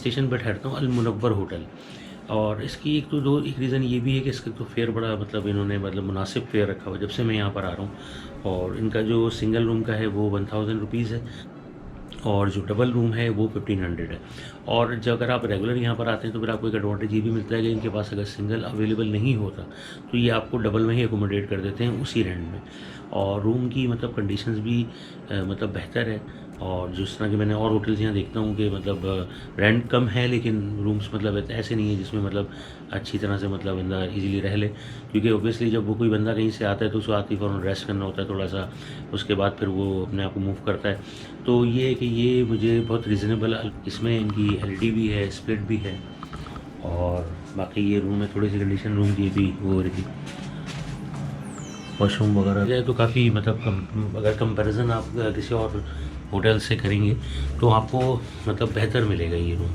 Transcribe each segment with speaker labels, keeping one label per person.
Speaker 1: Station पर ठहरता हूँ, अल मुनव्वर होटल। और इसकी एक रीज़न ये भी है कि इसका तो फेयर बड़ा मतलब इन्होंने मतलब मुनासिब फेयर रखा हुआ है जब से मैं यहाँ पर आ रहा हूँ। और इनका जो सिंगल रूम का है वो 1000 रुपीज़ है, और जो डबल रूम है वो 1500 है। और जो अगर आप रेगुलर यहाँ पर आते हैं तो फिर आपको एक एडवांटेज ये भी मिलता है कि इनके पास अगर सिंगल अवेलेबल नहीं होता तो ये आपको डबल में ही एकोमोडेट कर देते हैं उसी रेंट में। और रूम की मतलब कंडीशंस भी मतलब बेहतर है। और जिस तरह के मैंने और होटल्स यहाँ देखता हूँ कि मतलब रेंट कम है लेकिन रूम्स मतलब ऐसे नहीं है जिसमें मतलब अच्छी तरह से मतलब बंदा इजीली रह ले। क्योंकि ऑब्वियसली जब वो कोई बंदा कहीं से आता है तो उसको आते ही फ़ौरन रेस्ट करना होता है थोड़ा सा, उसके बाद फिर वो अपने आप को मूव करता है। तो ये है कि ये मुझे बहुत रीज़नेबल, इसमें इनकी एलईडी भी है, स्प्लिट भी है। और बाकी ये रूम में थोड़ी सी कंडीशन रूम की भी वो हो रही थी, वॉशरूम वगैरह है तो काफ़ी मतलब अगर कंपैरिजन आप किसी और होटल से करेंगे तो आपको मतलब बेहतर मिलेगा ये रूम।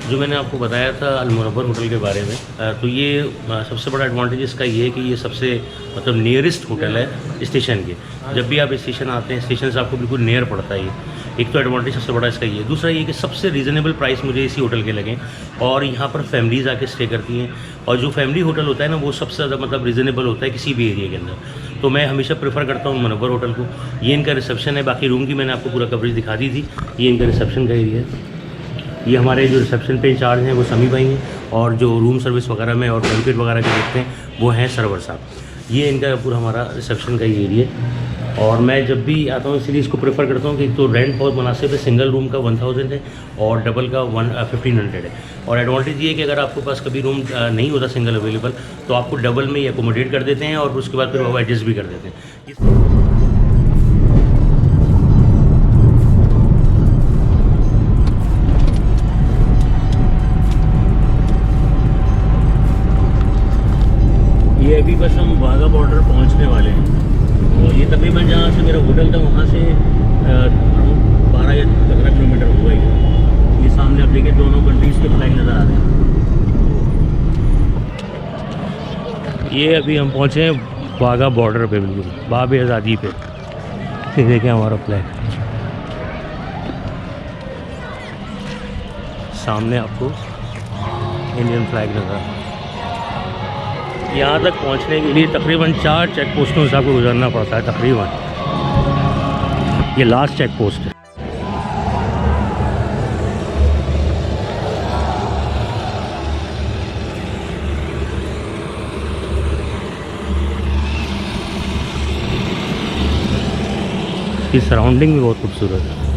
Speaker 1: जो मैंने आपको बताया था अल मुनव्वर होटल के बारे में, तो ये सबसे बड़ा एडवांटेज इसका ये है कि ये सबसे मतलब नियरेस्ट होटल है स्टेशन के। जब भी आप स्टेशन आते हैं, स्टेशन से आपको बिल्कुल नियर पड़ता है ये। एक तो एडवांटेज सबसे बड़ा इसका ये है। दूसरा ये कि सबसे रीज़नेबल प्राइस मुझे इसी होटल के लगे। और यहाँ पर फैमिलीज़ आके स्टे करती हैं, और जो फैमिली होटल होता है ना वो सबसे ज़्यादा मतलब रीज़नेबल होता है किसी भी एरिया के अंदर। तो मैं हमेशा प्रेफर करता हूँ मुनव्वर होटल को। ये इनका रिसेप्शन है, बाकी रूम की मैंने आपको पूरा कवरेज दिखा दी थी। ये इनका रिसेप्शन का एरिया है। ये हमारे जो रिसेप्शन पे इंचार्ज हैं वो समी भाई हैं, और जो रूम सर्विस वगैरह में और बैंक्वेट वगैरह के देखते हैं वो हैं सरवर साहब। ये इनका पूरा हमारा रिसेप्शन का ही एरिया है। और मैं जब भी आता हूँ इसलिए इसको प्रेफर करता हूँ कि तो रेंट बहुत मुनासिब है। सिंगल रूम का 1000 है और डबल का 1500 है। और एडवांटेज ये है कि अगर आपके पास कभी रूम नहीं होता सिंगल अवेलेबल तो आपको डबल में ही एकोमोडेट कर देते हैं, और उसके बाद फिर वो एडजस्ट भी कर देते हैं। ये अभी बस हम वाघा बॉर्डर पहुंचने वाले हैं, और ये तकरीबन जहाँ से मेरा होटल था वहाँ से 12 या 15 किलोमीटर हुआ ही। ये सामने आप देखिए दोनों कंट्रीज़ के फ्लैग नज़र आ रहे हैं। ये अभी हम पहुँचे हैं वाघा बॉर्डर पे, बिल्कुल बाब आज़ादी पे। ये देखें हमारा फ्लैग सामने, आपको इंडियन फ्लैग नज़र आ रहा है। यहाँ तक पहुँचने के लिए तकरीबन 4 चेक पोस्टों से आपको गुजरना पड़ता है तकरीबन। ये लास्ट चेक पोस्ट है। इसकी सराउंडिंग भी बहुत खूबसूरत है।